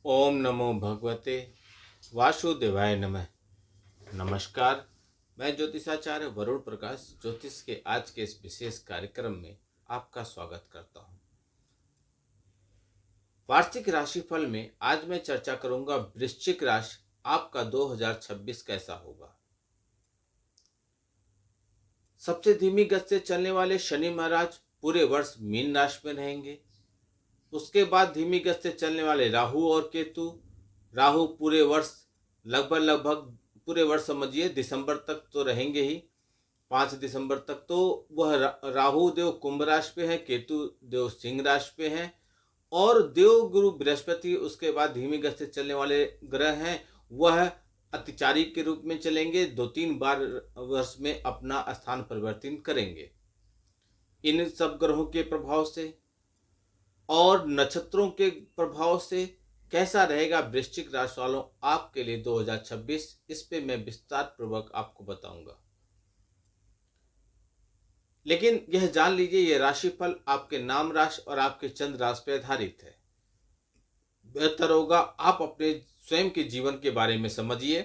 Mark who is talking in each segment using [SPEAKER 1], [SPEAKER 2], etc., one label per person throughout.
[SPEAKER 1] ओम नमो भगवते वासुदेवाय नमः। नमस्कार। मैं ज्योतिषाचार्य वरुण प्रकाश ज्योतिष के आज के इस विशेष कार्यक्रम में आपका स्वागत करता हूं। वार्षिक राशिफल में आज मैं चर्चा करूंगा वृश्चिक राशि आपका 2026 कैसा होगा। सबसे धीमी गति से चलने वाले शनि महाराज पूरे वर्ष मीन राशि में रहेंगे। उसके बाद धीमी गति से चलने वाले राहु और केतु, राहु पूरे वर्ष लगभग पूरे वर्ष समझिए दिसंबर तक तो रहेंगे ही, 5 दिसंबर तक। तो वह राहु देव कुंभ राशि पे है, केतु देव सिंह राशि पे है और देव गुरु बृहस्पति उसके बाद धीमी गति से चलने वाले ग्रह हैं, वह अतिचारी के रूप में चलेंगे, 2-3 बार वर्ष में अपना स्थान परिवर्तन करेंगे। इन सब ग्रहों के प्रभाव से और नक्षत्रों के प्रभाव से कैसा रहेगा वृश्चिक राशि वालों आपके लिए 2026, इस पे मैं विस्तार पूर्वक आपको बताऊंगा। लेकिन यह जान लीजिए यह राशिफल आपके नाम राशि और आपके चंद्र राशि पर आधारित है। बेहतर होगा आप अपने स्वयं के जीवन के बारे में समझिए।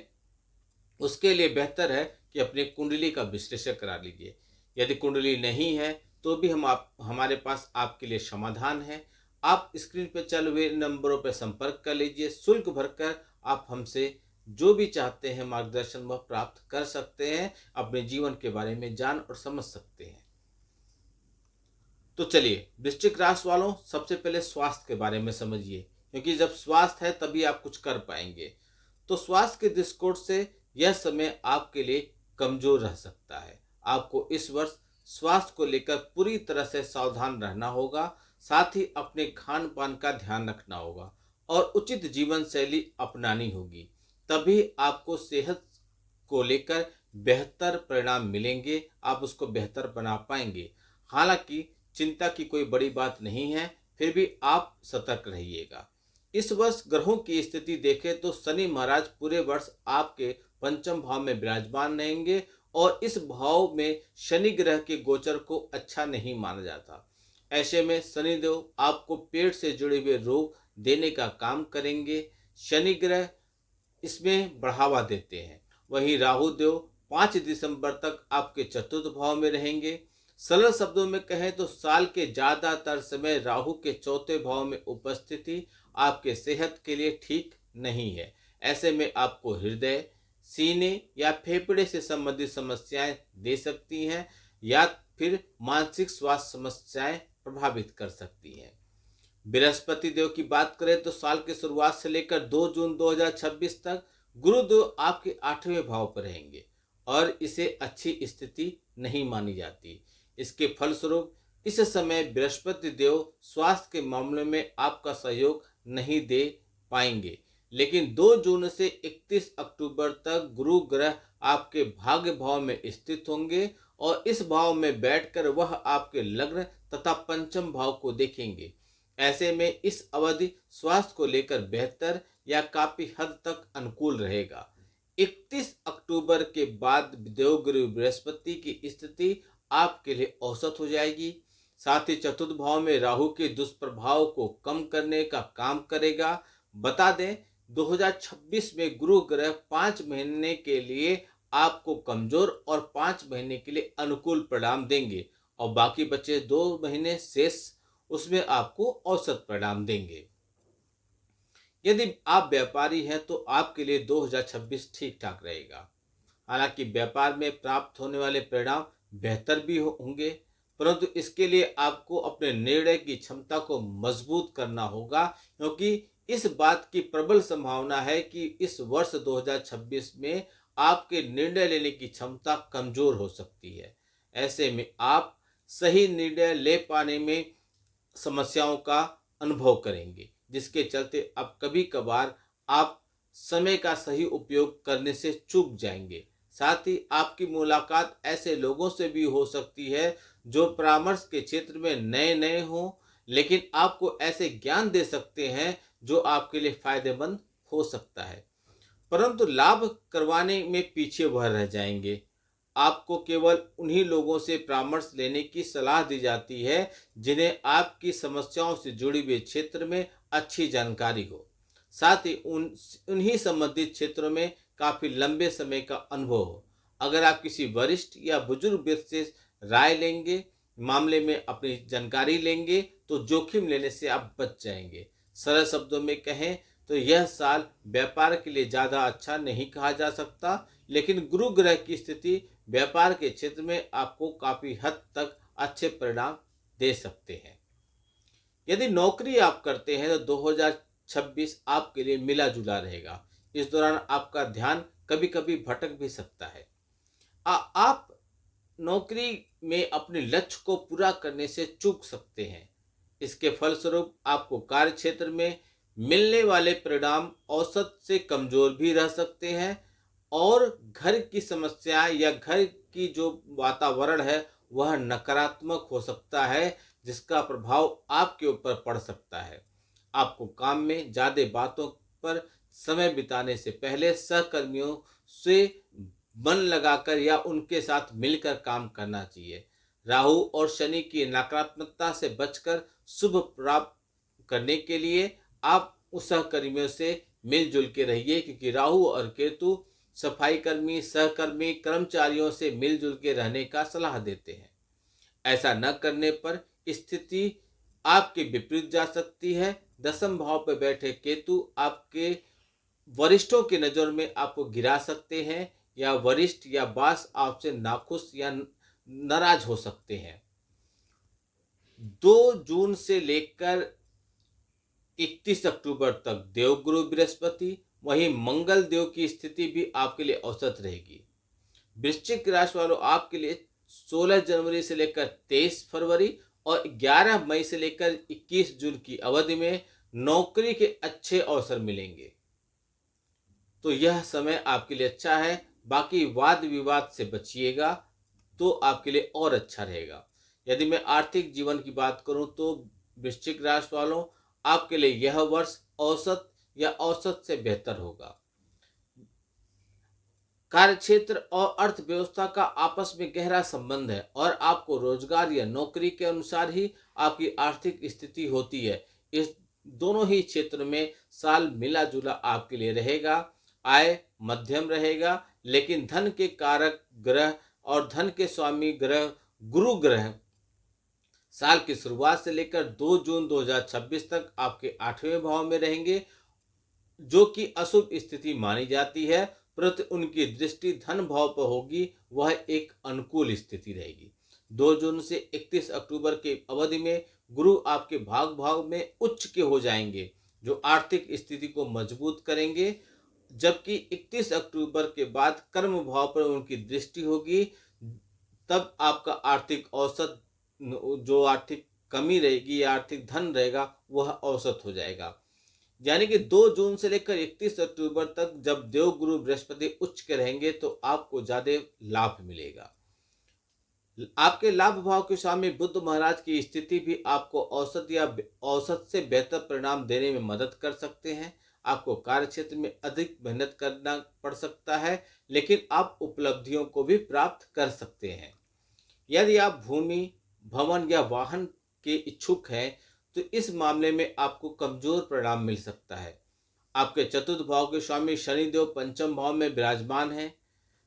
[SPEAKER 1] उसके लिए बेहतर है कि अपनी कुंडली का विश्लेषण करा लीजिए। यदि कुंडली नहीं है तो भी हमारे पास आपके लिए समाधान है। आप स्क्रीन पर चल हुए नंबरों पर संपर्क कर लीजिए। शुल्क भरकर आप हमसे जो भी चाहते हैं मार्गदर्शन वह प्राप्त कर सकते हैं, अपने जीवन के बारे में जान और समझ सकते हैं। तो चलिए वृश्चिक राशि वालों सबसे पहले स्वास्थ्य के बारे में समझिए, क्योंकि जब स्वास्थ्य है तभी आप कुछ कर पाएंगे। तो स्वास्थ्य के दृष्टिकोण से यह समय आपके लिए कमजोर रह सकता है। आपको इस वर्ष स्वास्थ्य को लेकर पूरी तरह से सावधान रहना होगा। साथ ही अपने खान पान का ध्यान रखना होगा और उचित जीवन शैली अपनानी होगी, तभी आपको सेहत को लेकर बेहतर परिणाम मिलेंगे, आप उसको बेहतर बना पाएंगे। हालांकि चिंता की कोई बड़ी बात नहीं है, फिर भी आप सतर्क रहिएगा। इस वर्ष ग्रहों की स्थिति देखें तो शनि महाराज पूरे वर्ष आपके पंचम भाव में विराजमान रहेंगे और इस भाव में शनि ग्रह के गोचर को अच्छा नहीं माना जाता। ऐसे में शनिदेव आपको पेट से जुड़े हुए रोग देने का काम करेंगे। शनि ग्रह इसमें बढ़ावा देते हैं। वहीं राहु देव 5 दिसंबर तक आपके चतुर्थ भाव में रहेंगे। सरल शब्दों में कहें तो साल के ज्यादातर समय राहु के चौथे भाव में उपस्थिति आपके सेहत के लिए ठीक नहीं है। ऐसे में आपको हृदय, सीने या फेफड़े से संबंधित समस्याएं दे सकती हैं या फिर मानसिक स्वास्थ्य समस्याएं प्रभावित कर सकती हैं। बृहस्पति देव की बात करें तो साल की शुरुआत से लेकर 2 जून 2026 तक गुरुदेव आपके 8वें भाव पर रहेंगे और इसे अच्छी स्थिति नहीं मानी जाती। इसके फलस्वरूप इस समय बृहस्पति देव स्वास्थ्य के मामले में आपका सहयोग नहीं दे पाएंगे। लेकिन 2 जून से 31 अक्टूबर तक गुरु ग्रह आपके भाग्य भाव में स्थित होंगे और इस भाव में बैठकर वह आपके लग्न तथा पंचम भाव को देखेंगे। ऐसे में इस अवधि स्वास्थ्य को लेकर बेहतर या काफी हद तक अनुकूल रहेगा। 31 अक्टूबर के बाद देवगुरु बृहस्पति की स्थिति आपके लिए औसत हो जाएगी। साथ ही चतुर्थ भाव में राहु के दुष्प्रभाव को कम करने का काम करेगा। बता दें 2026 में गुरु ग्रह 5 महीने के लिए आपको कमजोर और 5 महीने के लिए अनुकूल परिणाम देंगे और बाकी बचे 2 महीने शेष उसमें आपको औसत परिणाम देंगे। यदि आप व्यापारी हैं तो आपके लिए 2026 ठीक ठाक रहेगा। हालांकि व्यापार में प्राप्त होने वाले परिणाम बेहतर भी होंगे, परंतु इसके लिए आपको अपने निर्णय की क्षमता को मजबूत करना होगा, क्योंकि इस बात की प्रबल संभावना है कि इस वर्ष 2026 में आपके निर्णय लेने की क्षमता कमजोर हो सकती है। ऐसे में आप सही निर्णय ले पाने में समस्याओं का अनुभव करेंगे, जिसके चलते अब कभी कभार आप समय का सही उपयोग करने से चूक जाएंगे। साथ ही आपकी मुलाकात ऐसे लोगों से भी हो सकती है जो परामर्श के क्षेत्र में नए नए हों, लेकिन आपको ऐसे ज्ञान दे सकते हैं जो आपके लिए फायदेमंद हो सकता है, परंतु लाभ करवाने में पीछे वह रह जाएंगे। आपको केवल उन्हीं लोगों से परामर्श लेने की सलाह दी जाती है जिन्हें आपकी समस्याओं से जुड़ी हुए क्षेत्र में अच्छी जानकारी हो। साथ ही उन्हीं संबंधित क्षेत्रों में काफी लंबे समय का अनुभव हो। अगर आप किसी वरिष्ठ या बुजुर्ग व्यक्ति से राय लेंगे, मामले में अपनी जानकारी लेंगे, तो जोखिम लेने से आप बच जाएंगे। सरल शब्दों में कहें तो यह साल व्यापार के लिए ज्यादा अच्छा नहीं कहा जा सकता, लेकिन गुरु ग्रह की स्थिति व्यापार के क्षेत्र में आपको काफी हद तक अच्छे परिणाम दे सकते हैं। यदि नौकरी आप करते हैं तो 2026 आपके लिए मिला जुला रहेगा। इस दौरान आपका ध्यान कभी कभी भटक भी सकता है। आप नौकरी में अपने लक्ष्य को पूरा करने से चूक सकते हैं। इसके फलस्वरूप आपको कार्य क्षेत्र में मिलने वाले परिणाम औसत से कमजोर भी रह सकते हैं, और घर की समस्या या घर की जो वातावरण है वह नकारात्मक हो सकता है, जिसका प्रभाव आपके ऊपर पड़ सकता है। आपको काम में ज्यादा बातों पर समय बिताने से पहले सहकर्मियों से मन लगाकर या उनके साथ मिलकर काम करना चाहिए। राहु और शनि की नकारात्मकता से बचकर शुभ प्राप्त करने के लिए आप उस सहकर्मियों से मिलजुल के रहिए, क्योंकि राहु और केतु सफाई कर्मी, सहकर्मी, कर्मचारियों से मिलजुल के रहने का सलाह देते हैं। ऐसा न करने पर स्थिति आपके विपरीत जा सकती है। दसम भाव पर बैठे केतु आपके वरिष्ठों की नजर में आपको गिरा सकते हैं, या वरिष्ठ या बॉस आपसे नाखुश या नाराज हो सकते हैं। 2 जून से लेकर 31 अक्टूबर तक देवगुरु बृहस्पति, वहीं मंगल देव की स्थिति भी आपके लिए औसत रहेगी। वृश्चिक राशि वालों, आपके लिए 16 जनवरी से लेकर 23 फरवरी और 11 मई से लेकर 21 जून की अवधि में नौकरी के अच्छे अवसर मिलेंगे, तो यह समय आपके लिए अच्छा है। बाकी वाद विवाद से बचिएगा तो आपके लिए और अच्छा रहेगा। यदि मैं आर्थिक जीवन की बात करूं तो वृश्चिक राशि वालों, आपके लिए यह वर्ष औसत या औसत से बेहतर होगा। कार्यक्षेत्र और अर्थव्यवस्था का आपस में गहरा संबंध है, और आपको रोजगार या नौकरी के अनुसार ही आपकी आर्थिक स्थिति होती है। इस दोनों ही क्षेत्र में साल मिला जुला आपके लिए रहेगा। आय मध्यम रहेगा, लेकिन धन के कारक ग्रह और धन के स्वामी ग्रह गुरु ग्रह साल की शुरुआत से लेकर 2 जून 2026 तक आपके 8वें भाव में रहेंगे, जो कि अशुभ स्थिति मानी जाती है, परंतु उनकी दृष्टि धन भाव पर होगी, वह एक अनुकूल स्थिति रहेगी। 2 जून से 31 अक्टूबर के अवधि में गुरु आपके भाव में उच्च के हो जाएंगे, जो आर्थिक स्थिति को मजबूत करेंगे, जबकि 31 अक्टूबर के बाद कर्म भाव पर उनकी दृष्टि होगी। तब आपका आर्थिक औसत, जो आर्थिक कमी रहेगी या आर्थिक धन रहेगा, वह औसत हो जाएगा। यानी कि 2 जून से लेकर 31 अक्टूबर तक जब देवगुरु बृहस्पति उच्च के रहेंगे तो आपको ज्यादा लाभ मिलेगा। आपके लाभ भाव के स्वामी बुध महाराज की स्थिति भी आपको औसत या औसत से बेहतर परिणाम देने में मदद कर सकते हैं। आपको कार्य क्षेत्र में अधिक मेहनत करना पड़ सकता है, लेकिन आप उपलब्धियों को भी प्राप्त कर सकते हैं। यदि आप भूमि, भवन या वाहन के इच्छुक हैं तो इस मामले में आपको कमजोर परिणाम मिल सकता है। आपके चतुर्थ भाव के स्वामी शनिदेव पंचम भाव में विराजमान है।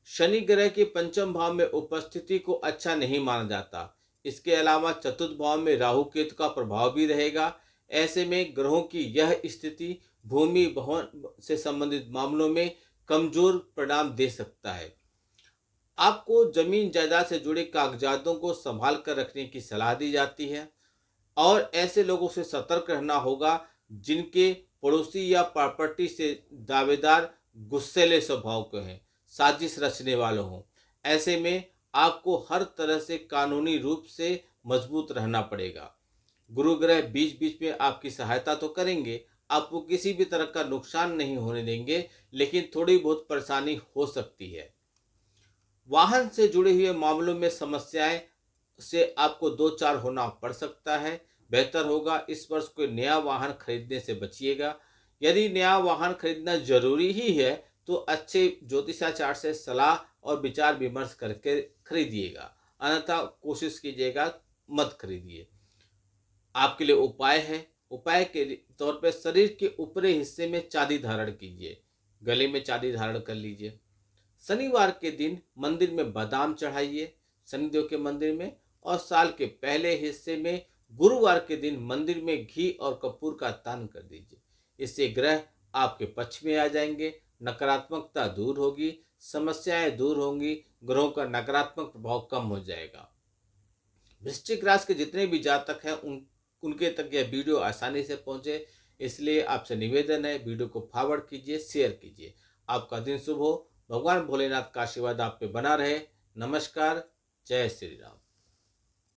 [SPEAKER 1] शनि ग्रह की पंचम भाव में उपस्थिति को अच्छा नहीं माना जाता। इसके अलावा चतुर्थ भाव में राहु केतु का प्रभाव भी रहेगा। ऐसे में ग्रहों की यह स्थिति भूमि, भवन से संबंधित मामलों में कमजोर परिणाम दे सकता है। आपको जमीन जायदाद से जुड़े कागजातों को संभाल कर रखने की सलाह दी जाती है, और ऐसे लोगों से सतर्क रहना होगा जिनके पड़ोसी या प्रॉपर्टी से दावेदार गुस्सैले स्वभाव के हैं, साजिश रचने वाले हों। ऐसे में आपको हर तरह से कानूनी रूप से मजबूत रहना पड़ेगा। गुरु ग्रह बीच बीच में आपकी सहायता तो करेंगे, आपको किसी भी तरह का नुकसान नहीं होने देंगे, लेकिन थोड़ी बहुत परेशानी हो सकती है। वाहन से जुड़े हुए मामलों में समस्याएं से आपको 2-4 होना पड़ सकता है। बेहतर होगा इस वर्ष कोई नया वाहन खरीदने से बचिएगा। यदि नया वाहन खरीदना जरूरी ही है तो अच्छे ज्योतिषाचार्य से सलाह और विचार विमर्श करके खरीदिएगा, अन्यथा कोशिश कीजिएगा मत खरीदिए। आपके लिए उपाय है उपाय के तौर पे शरीर के ऊपरी हिस्से में चांदी धारण कीजिए, गले में चांदी धारण कर लीजिए। शनिवार के दिन मंदिर में बादाम चढ़ाइए, शनिदेव के मंदिर में। और साल के पहले हिस्से में गुरुवार के दिन मंदिर में घी और कपूर का दान कर दीजिए। इससे ग्रह आपके पक्ष में आ जाएंगे, नकारात्मकता दूर होगी, समस्याएं दूर होंगी, ग्रहों का नकारात्मक प्रभाव कम हो जाएगा। वृश्चिक राशि के जितने भी जातक हैं उनके तक यह वीडियो आसानी से पहुंचे, इसलिए आपसे निवेदन है वीडियो को फॉरवर्ड कीजिए, शेयर कीजिए। आपका दिन शुभ हो। भगवान भोलेनाथ का आशीर्वाद आप पे बना रहे। नमस्कार। जय श्री राम।